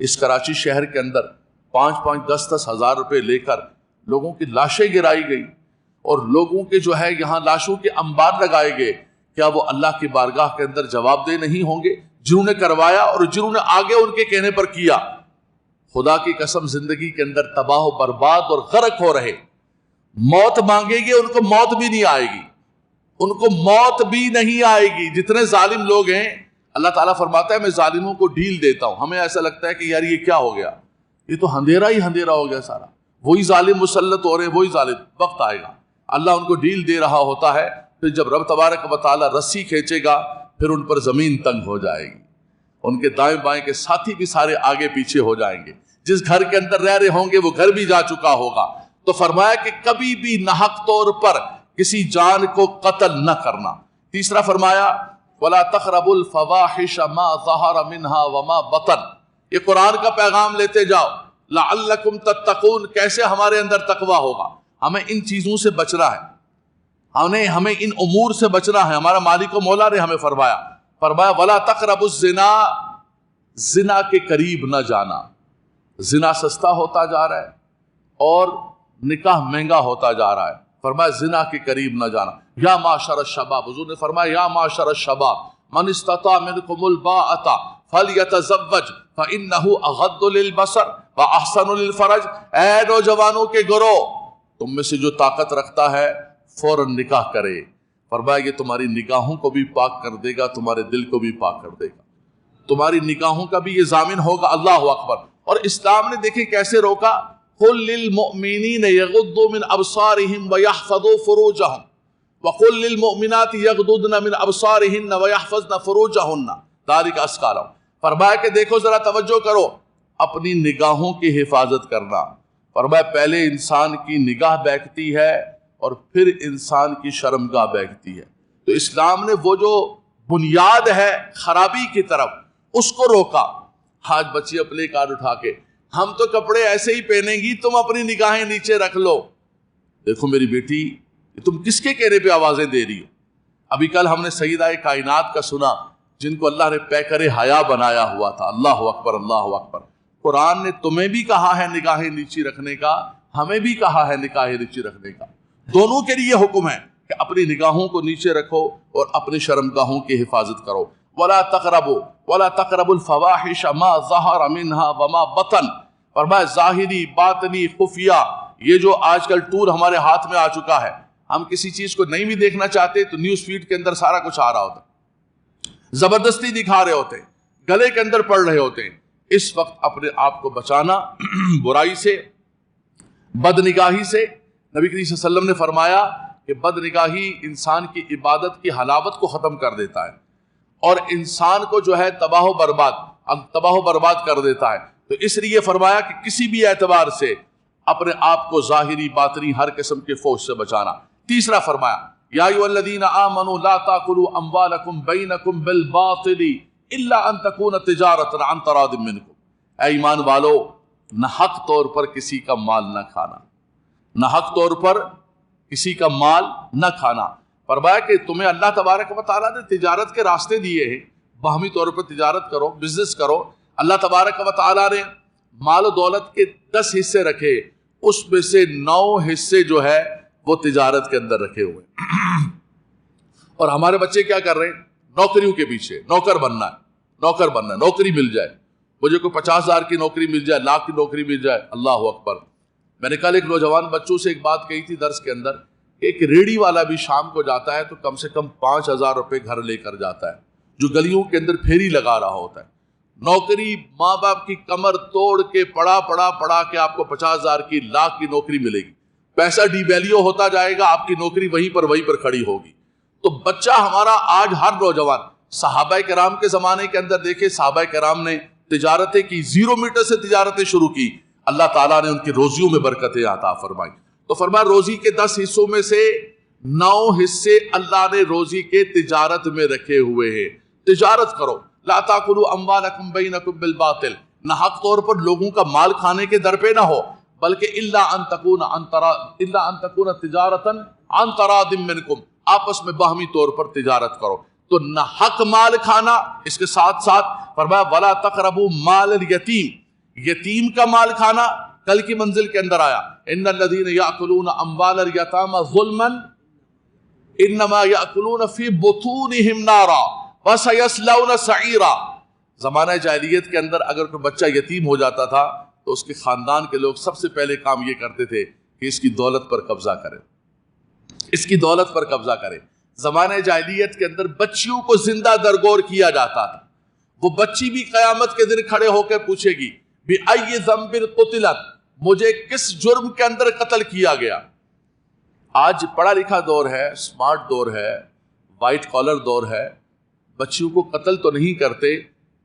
اس کراچی شہر کے اندر 5-5 10-10 ہزار روپے لے کر لوگوں کی لاشیں گرائی گئی، اور لوگوں کے جو ہے یہاں لاشوں کے انبار لگائے گئے۔ کیا وہ اللہ کی بارگاہ کے اندر جواب دہ نہیں ہوں گے جنہوں نے کروایا اور جنہوں نے آگے ان کے کہنے پر کیا؟ خدا کی قسم زندگی کے اندر تباہ و برباد اور غرق ہو رہے، موت مانگے گے ان کو موت بھی نہیں آئے گی، ان کو موت بھی نہیں آئے گی۔ جتنے ظالم لوگ ہیں، اللہ تعالیٰ فرماتا ہے میں ظالموں کو ڈھیل دیتا ہوں۔ ہمیں ایسا لگتا ہے کہ یار یہ کیا ہو گیا، یہ تو اندھیرا ہی اندھیرا ہو گیا سارا، وہی ظالم مسلط ہو رہے ہیں، وہی ظالم۔ وقت آئے گا اللہ ان کو ڈھیل دے رہا ہوتا ہے، پھر جب رب تبارک و تعالیٰ رسی کھینچے گا پھر ان پر زمین تنگ ہو جائے گی، ان کے دائیں بائیں کے ساتھی بھی سارے آگے پیچھے ہو جائیں گے، جس گھر کے اندر رہ رہے ہوں گے وہ گھر بھی جا چکا ہوگا۔ تو فرمایا کہ کبھی بھی ناحق طور پر کسی جان کو قتل نہ کرنا۔ تیسرا فرمایا وَلَا تَقْرَبُوا الْفَوَاحِشَ مَا ظَهَرَ مِنْهَا وَمَا بَطَنَ، یہ قرآن کا پیغام لیتے جاؤ، لَعَلَّكُمْ تَتَّقُونَ، کیسے ہمارے اندر تقوی ہوگا۔ ہمیں ان چیزوں سے بچنا ہے، ہمیں ان امور سے بچنا ہے۔ ہمارا مالک و مولا نے ہمیں فرمایا وَلَا تَقْرَبُوا الزِّنَا، زنا کے قریب نہ جانا۔ زنا سستا ہوتا جا رہا ہے اور نکاح مہنگا ہوتا جا رہا ہے، فرمایا زنا کے قریب نہ جانا۔ یا معاشر الشباب، حضور نے فرمایا یا معاشر الشباب من استطاع منکم الباءۃ فلیتزوج فإنہ اغض للبصر واحسن للفرج، اے نوجوانوں کے گروہ، تم میں سے جو طاقت رکھتا ہے فوراً نکاح کرے، فرمایا یہ تمہاری نگاہوں کو بھی پاک کر دے گا، تمہارے دل کو بھی پاک کر دے گا، تمہاری نگاہوں کا بھی یہ ضامن ہوگا۔ اللہ اکبر۔ اور اسلام نے دیکھیں کیسے روکا، قل للمؤمنین یغضوا من ابصارہم ویحفظوا فروجہم وقل للمؤمنات یغضضن من ابصارہن ویحفظن فروجہن ذلک ازکی لہم، فرمایا کہ دیکھو ذرا توجہ کرو، اپنی نگاہوں کی حفاظت کرنا۔ فرمایا پہلے انسان کی نگاہ بیٹھتی ہے اور پھر انسان کی شرمگاہ بیٹھتی ہے۔ تو اسلام نے وہ جو بنیاد ہے خرابی کی طرف، اس کو روکا۔ آج بچی اپنے کارڈ اٹھا کے ہم تو کپڑے ایسے ہی پہنیں گی، تم اپنی نگاہیں نیچے رکھ لو۔ دیکھو میری بیٹی، تم کس کے کہنے پہ آوازیں دے رہی ہو؟ ابھی کل ہم نے سیدہ کائنات کا سنا، جن کو اللہ نے پیکر حیا بنایا ہوا تھا۔ اللہ اکبر، اللہ اکبر۔ قرآن نے تمہیں بھی کہا ہے نگاہیں نیچی رکھنے کا، ہمیں بھی کہا ہے نگاہیں نیچی رکھنے کا، دونوں کے لیے حکم ہے کہ اپنی نگاہوں کو نیچے رکھو اور اپنی شرمگاہوں کی حفاظت کرو۔ وَلَا تَقْرَبُوا الْفَوَاحِشَ مَا ظَهَرَ مِنْهَا وَمَا بَطَنَ، فرمایا ظاہری، باطنی، خفیہ، یہ جو آج کل ٹور ہمارے ہاتھ میں آ چکا ہے، ہم کسی چیز کو نہیں بھی دیکھنا چاہتے تو نیوز فیڈ کے اندر سارا کچھ آ رہا ہوتا ہے۔ زبردستی دکھا رہے ہوتے ہیں، گلے کے اندر پڑ رہے ہوتے ہیں. اس وقت اپنے آپ کو بچانا برائی سے، بد نگاہی سے. نبی کریم صلی اللہ علیہ وسلم نے فرمایا کہ بد نگاہی انسان کی عبادت کی حلاوت کو ختم کر دیتا ہے اور انسان کو جو ہے تباہ و برباد کر دیتا ہے. تو اس لیے فرمایا کہ کسی بھی اعتبار سے اپنے آپ کو ظاہری باطنی ہر قسم کے فحش سے بچانا. تیسرا فرمایا یا ایھا الذین آمنوا لا تاکلوا اموالکم بینکم بالباطل الا ان تکون تجارۃ عن تراض منکم. اے ایمان والو، نہ حق طور پر کسی کا مال نہ کھانا، نہ حق طور پر کسی کا مال نہ کھانا. فرمایا کہ تمہیں اللہ تبارک و تعالیٰ نے تجارت کے راستے دیے ہیں، باہمی طور پر تجارت کرو، بزنس کرو. اللہ تبارک و تعالیٰ نے مال و دولت کے 10 حصے رکھے، اس میں سے 9 حصے جو ہے وہ تجارت کے اندر رکھے ہوئے. اور ہمارے بچے کیا کر رہے ہیں؟ نوکریوں کے پیچھے، نوکر بننا ہے، نوکری مل جائے، مجھے کوئی 50,000 کی نوکری مل جائے، لاکھ کی نوکری مل جائے. اللہ اکبر. میں نے کل ایک نوجوان بچوں سے ایک بات کہی تھی درس کے اندر، کہ ایک ریڑھی والا بھی شام کو جاتا ہے تو کم سے کم 5,000 روپے گھر لے کر جاتا ہے، جو گلیوں کے اندر پھیری لگا رہا ہوتا ہے. نوکری ماں باپ کی کمر توڑ کے پڑھا کے آپ کو 50,000 کی، لاکھ کی نوکری ملے گی. پیسہ ڈی ویلیو ہوتا جائے گا، آپ کی نوکری وہیں پر کھڑی ہوگی. تو بچہ ہمارا آج ہر نوجوان، صحابہ کرام کے زمانے کے اندر دیکھیں، صحابہ کرام نے تجارتیں کی، 0 میٹر سے تجارتیں شروع کی. اللہ تعالیٰ نے ان کی روزیوں میں برکتیں عطا فرمائی. تو فرمایا روزی کے 10 حصوں میں سے 9 حصے اللہ نے روزی کے تجارت میں رکھے ہوئے ہیں. تجارت کرو. لا تاکلوا اموالکم بینکم بالباطل، نہ حق طور پر لوگوں کا مال کھانے کے در پہ نہ ہو، بلکہ الا ان تکون تجارتا عن تراض منکم، آپس میں باہمی طور پر تجارت کرو. تو نہ حق مال کھانا، اس کے ساتھ ساتھ فرمایا ولا تقربوا مال الیتیم، یتیم کا مال کھانا کل کی منزل کے اندر آیا ان الذین یاکلون اموال الیتامی ظلما انما یاکلون فی بطونہم نارا وسیصلون سعیرا. زمانہ جاہلیت کے اندر اگر کوئی بچہ یتیم ہو جاتا تھا تو اس کے خاندان کے لوگ سب سے پہلے کام یہ کرتے تھے کہ اس کی دولت پر قبضہ کرے. زمانہ جاہلیت کے اندر بچیوں کو زندہ درگور کیا جاتا تھا. وہ بچی بھی قیامت کے دن کھڑے ہو کر پوچھے گی بِأَيِّ ذَنْبٍ قُتِلَتْ، مجھے کس جرم کے اندر قتل کیا گیا. آج پڑھا لکھا دور ہے، سمارٹ دور ہے، وائٹ کالر دور ہے. بچیوں کو قتل تو نہیں کرتے،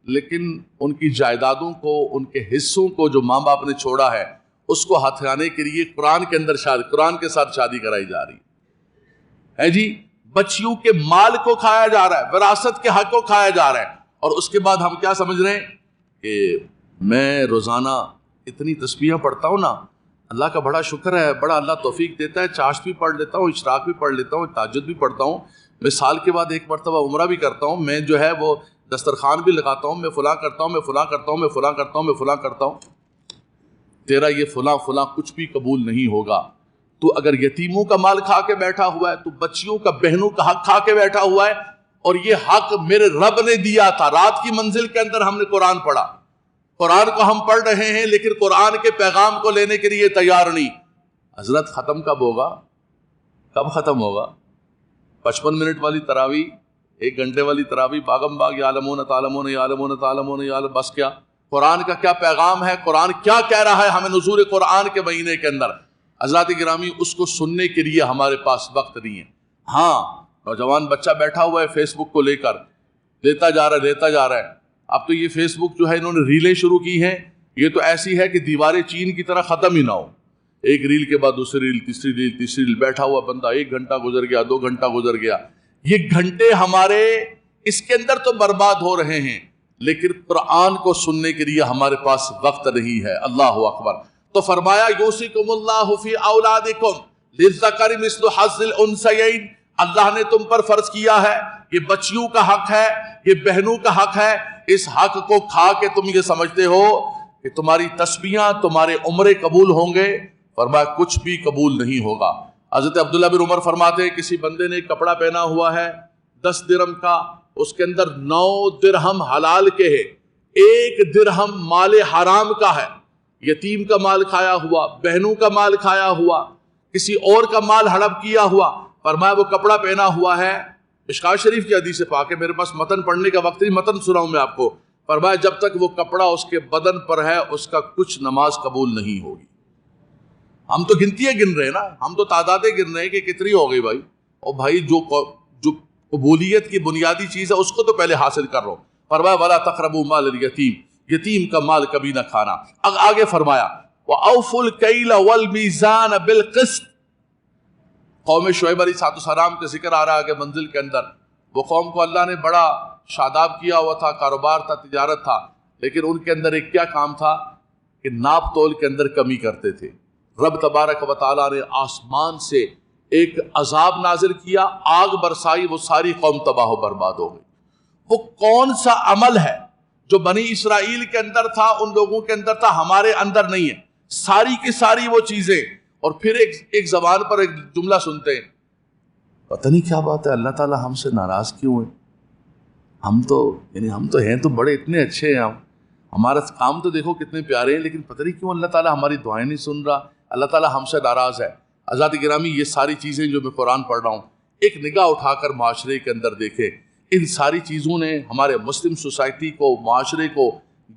لیکن ان کی جائیدادوں کو، ان کے حصوں کو جو ماں باپ نے چھوڑا ہے اس کو ہتھیانے کے لیے قرآن کے ساتھ شادی کرائی جا رہی ہے جی. بچیوں کے مال کو کھایا جا رہا ہے، وراثت کے حق کو کھایا جا رہا ہے. اور اس کے بعد ہم کیا سمجھ رہے ہیں کہ میں روزانہ اتنی تسبیحاں پڑھتا ہوں نا، اللہ کا بڑا شکر ہے، بڑا اللہ توفیق دیتا ہے، چاشت بھی پڑھ لیتا ہوں، اشراق بھی پڑھ لیتا ہوں، تہجد بھی پڑھتا ہوں، میں سال کے بعد 1 مرتبہ عمرہ بھی کرتا ہوں، میں جو ہے وہ دسترخوان بھی لگاتا ہوں، میں فلاں کرتا ہوں. تیرا یہ فلاں کچھ بھی قبول نہیں ہوگا. تو اگر یتیموں کا مال کھا کے بیٹھا ہوا ہے، تو بچیوں کا، بہنوں کا حق کھا کے بیٹھا ہوا ہے. اور یہ حق میرے رب نے دیا تھا. رات کی منزل کے اندر ہم نے قرآن پڑھا، قرآن کو ہم پڑھ رہے ہیں، لیکن قرآن کے پیغام کو لینے کے لیے تیار نہیں. حضرت ختم کب ہوگا؟ کب ختم ہوگا؟ 55 منٹ والی تراویح، 1 گھنٹے والی تراویح، باغم باغ یعلمون تعلمون، بس کیا قرآن کا کیا پیغام ہے؟ قرآن کیا کہہ رہا ہے ہمیں نزول قرآن کے مہینے کے اندر؟ حضرات گرامی، اس کو سننے کے لیے ہمارے پاس وقت نہیں ہے. ہاں، نوجوان بچہ بیٹھا ہوا ہے فیس بک کو لے کر، لیتا جا رہا ہے. اب تو یہ فیس بک جو ہے انہوں نے ریلیں شروع کی ہیں، یہ تو ایسی ہے کہ دیواریں چین کی طرح ختم ہی نہ ہو. ایک ریل کے بعد دوسری ریل، تیسری ریل، بیٹھا ہوا بندہ 1 گھنٹہ گزر گیا، 2 گھنٹہ گزر گیا. یہ گھنٹے ہمارے اس کے اندر تو برباد ہو رہے ہیں، لیکن قرآن کو سننے کے لیے ہمارے پاس وقت نہیں ہے. اللہ اکبر. تو فرمایا یوصیکم اللہ فی اولادکم للذکر مثل حظ الانثیین، اللہ نے تم پر فرض کیا ہے، یہ بچیوں کا حق ہے، یہ بہنوں کا حق ہے. اس حق کو کھا کے تم یہ سمجھتے ہو کہ تمہاری تسبیحاں، تمہارے عمرے قبول ہوں گے؟ فرمایا کچھ بھی قبول نہیں ہوگا. حضرت عبداللہ بن عمر فرماتے ہیں کسی بندے نے کپڑا پہنا ہوا ہے 10 درہم کا، اس کے اندر 9 درہم حلال کے ہے، 1 درہم مال حرام کا ہے. یتیم کا مال کھایا ہوا، بہنوں کا مال کھایا ہوا، کسی اور کا مال ہڑپ کیا ہوا. فرمایا وہ کپڑا پہنا ہوا ہے مشکات شریف کی حدیث پاک ہے، میرے پاس متن پڑھنے کا وقت نہیں، متن سناؤں میں آپ کو. فرمایا جب تک وہ کپڑا اس کے بدن پر ہے اس کا کچھ نماز قبول نہیں ہوگی. ہم تو گنتیاں گن رہے ہیں نا، ہم تو تعدادیں گن رہے ہیں کہ کتنی ہو گئی بھائی. اور بھائی جو قبولیت کی بنیادی چیز ہے اس کو تو پہلے حاصل کر رہو. فرمایا وَلَا تَقْرَبُوا مَالَ الْيَتِيمِ، یتیم کا مال کبھی نہ کھانا. آگے فرمایا وَأَوْفُوا الْكَيْلَ وَالْمِيزَانَ بِالْقِسْطِ. قوم شعیب علیہ السلام کا ذکر آ رہا ہے کہ منزل کے اندر وہ قوم کو اللہ نے بڑا شاداب کیا ہوا تھا، کاروبار تھا، تجارت تھا، لیکن ان کے اندر ایک کیا کام تھا کہ ناپ تول کے اندر کمی کرتے تھے. رب تبارک و تعالیٰ نے آسمان سے ایک عذاب نازل کیا، آگ برسائی، وہ ساری قوم تباہ و برباد ہو گئی. وہ کون سا عمل ہے جو بنی اسرائیل کے اندر تھا، ان لوگوں کے اندر تھا، ہمارے اندر نہیں ہے؟ ساری کی ساری وہ چیزیں. اور پھر ایک زبان پر ایک جملہ سنتے ہیں، پتہ نہیں کیا بات ہے، اللہ تعالیٰ ہم سے ناراض کیوں ہے؟ ہم تو ہیں تو بڑے اتنے اچھے ہیں، ہمارا کام تو دیکھو کتنے پیارے ہیں، لیکن پتہ نہیں کیوں اللہ تعالیٰ ہماری دعائیں نہیں سن رہا، اللہ تعالیٰ ہم سے ناراض ہے. حضرات گرامی، یہ ساری چیزیں جو میں قرآن پڑھ رہا ہوں، ایک نگاہ اٹھا کر معاشرے کے اندر دیکھیں، ان ساری چیزوں نے ہمارے مسلم سوسائٹی کو، معاشرے کو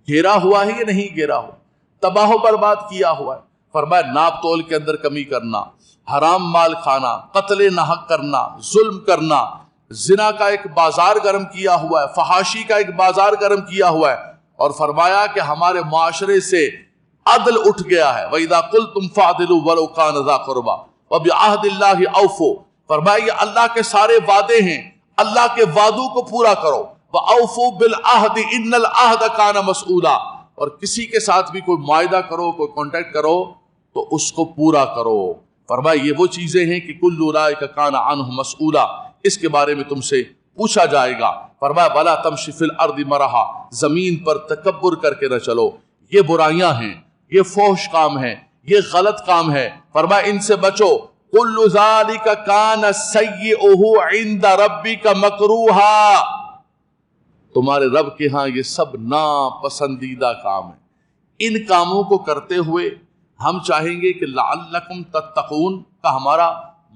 گھیرا ہوا ہے یا نہیں گھیرا ہوا؟ تباہ و برباد کیا ہوا ہے. فرمایا ناپ تول کے اندر کمی کرنا، حرام مال کھانا، قتل ناحق کرنا، ظلم کرنا، زنا کا ایک بازار گرم کیا ہوا ہے، فحاشی کا ایک بازار گرم کیا ہوا ہے. اور فرمایا کہ ہمارے معاشرے سے عدل اٹھ گیا ہے. وَإِذَا قُلْتُمْ فَعْدِلُوا وَلَوْ كَانَ ذَا قُرْبَىٰ وَبِعَهْدِ اللَّهِ أَوْفُوا. فرمایا یہ اللہ کے سارے وعدے ہیں، اللہ کے وعدوں کو پورا کرو. وَأَوْفُوا بِالْعَهْدِ إِنَّ الْعَهْدَ كَانَ مَسْئُولًا. اور کسی کے ساتھ بھی کوئی معاہدہ کرو، کوئی کانٹیکٹ کرو تو اس کو پورا کرو. فرمایا یہ وہ چیزیں ہیں کہ کل اولئک کان عنہ مسئولا، اس کے بارے میں تم سے پوچھا جائے گا. فرمایا ولا تمشی فی الارض مرحا، زمین پر تکبر کر کے نہ چلو، یہ برائیاں ہیں، یہ فحش کام ہیں، یہ غلط کام ہے. فرمایا ان سے بچو. کل ذالک کان سیئہ عند ربک مکروہا، تمہارے رب کے ہاں یہ سب ناپسندیدہ کام ہے. ان کاموں کو کرتے ہوئے ہم چاہیں گے کہ لعلکم تتقون کا ہمارا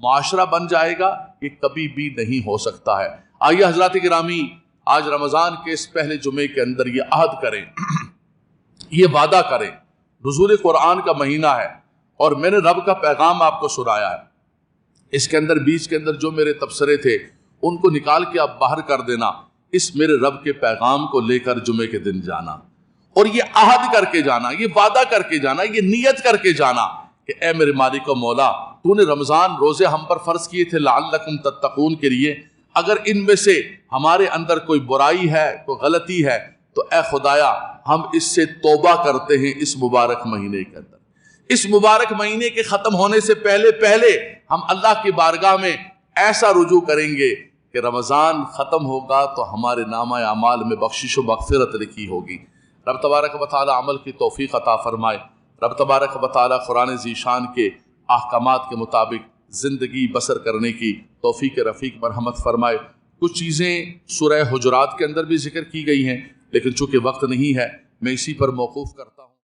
معاشرہ بن جائے گا، یہ کبھی بھی نہیں ہو سکتا ہے. آئیے حضرات گرامی، آج رمضان کے اس پہلے جمعے کے اندر یہ عہد کریں، یہ وعدہ کریں. نزول قرآن کا مہینہ ہے اور میں نے رب کا پیغام آپ کو سنایا ہے. اس کے اندر بیچ کے اندر جو میرے تبصرے تھے ان کو نکال کے آپ باہر کر دینا. اس میرے رب کے پیغام کو لے کر جمعے کے دن جانا اور یہ عہد کر کے جانا، یہ وعدہ کر کے جانا، یہ نیت کر کے جانا کہ اے میرے مالک و مولا، تو نے رمضان روزے ہم پر فرض کیے تھے لعلکم تتقون کے لیے. اگر ان میں سے ہمارے اندر کوئی برائی ہے، کوئی غلطی ہے، تو اے خدایا ہم اس سے توبہ کرتے ہیں اس مبارک مہینے کے اندر. اس مبارک مہینے کے ختم ہونے سے پہلے ہم اللہ کی بارگاہ میں ایسا رجوع کریں گے کہ رمضان ختم ہوگا تو ہمارے نامہ اعمال میں بخشش و مغفرت لکھی ہوگی. رب تبارک و تعالی عمل کی توفیق عطا فرمائے. رب تبارک و تعالی قرآن ذی شان کے احکامات کے مطابق زندگی بسر کرنے کی توفیق رفیق مرحمت فرمائے. کچھ چیزیں سورہ حجرات کے اندر بھی ذکر کی گئی ہیں، لیکن چونکہ وقت نہیں ہے میں اسی پر موقوف کرتا